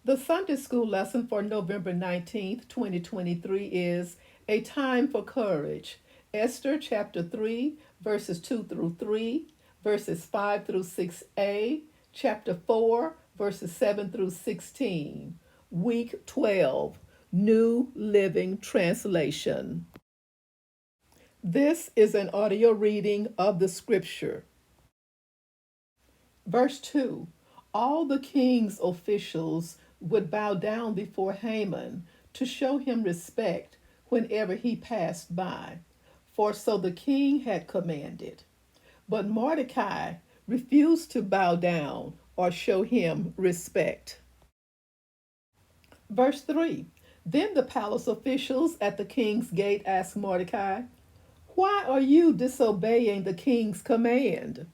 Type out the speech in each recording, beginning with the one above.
The Sunday school lesson for November 19th, 2023 is A Time for Courage. Esther chapter 3, verses 2 through 3, verses 5 through 6a, chapter 4, verses 7 through 16. Week 12, New Living Translation. This is an audio reading of the scripture. Verse 2. All the king's officials would bow down before Haman to show him respect whenever he passed by, for so the king had commanded. But Mordecai refused to bow down or show him respect. Verse 3. Then the palace officials at the king's gate asked Mordecai, "Why are you disobeying the king's command?"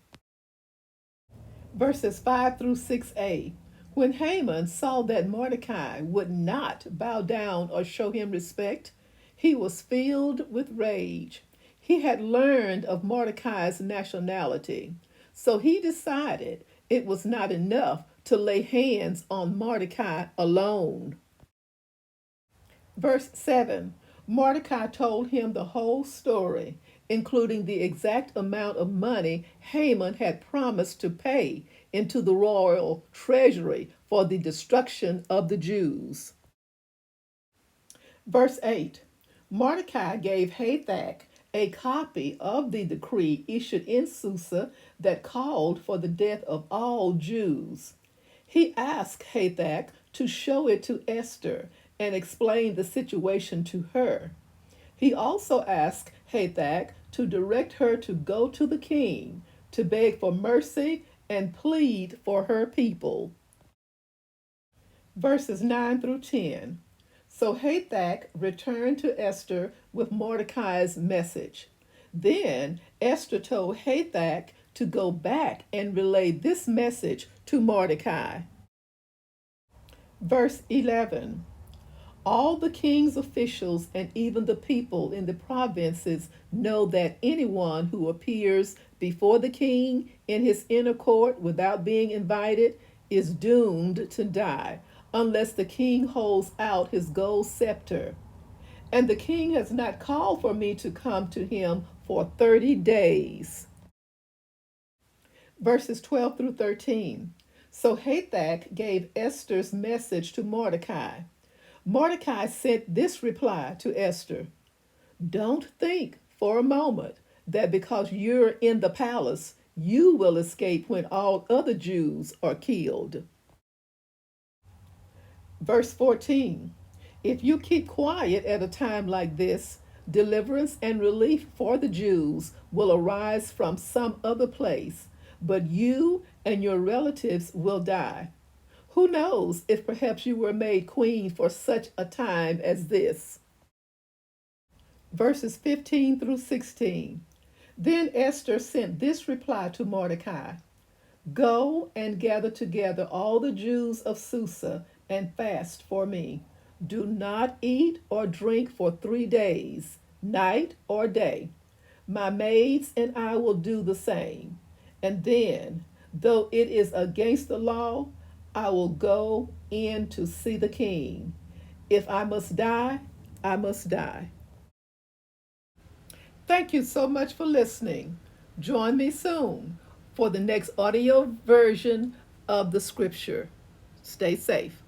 Verses 5 through 6a. When Haman saw that Mordecai would not bow down or show him respect, he was filled with rage. He had learned of Mordecai's nationality, so he decided it was not enough to lay hands on Mordecai alone. Verse 7. Mordecai told him the whole story, including the exact amount of money Haman had promised to pay into the royal treasury for the destruction of the Jews. Verse 8. Mordecai gave Hathach a copy of the decree issued in Susa that called for the death of all Jews. He asked Hathach to show it to Esther and explain the situation to her. He also asked Hathach to direct her to go to the king to beg for mercy and plead for her people. Verses 9 through 10. So Hathach returned to Esther with Mordecai's message. Then Esther told Hathach to go back and relay this message to Mordecai. Verse 11. All the king's officials and even the people in the provinces know that anyone who appears before the king in his inner court without being invited is doomed to die, unless the king holds out his gold scepter. And the king has not called for me to come to him for 30 days. Verses 12 through 13. So Hathach gave Esther's message to Mordecai. Mordecai sent this reply to Esther: Don't think for a moment that because you're in the palace, you will escape when all other Jews are killed. Verse 14. If you keep quiet at a time like this, deliverance and relief for the Jews will arise from some other place, but you and your relatives will die. Who knows if perhaps you were made queen for such a time as this? Verses 15 through 16. Then Esther sent this reply to Mordecai: Go and gather together all the Jews of Susa and fast for me. Do not eat or drink for 3 days, night or day. My maids and I will do the same. And then, though it is against the law, I will go in to see the king. If I must die, I must die. Thank you so much for listening. Join me soon for the next audio version of the scripture. Stay safe.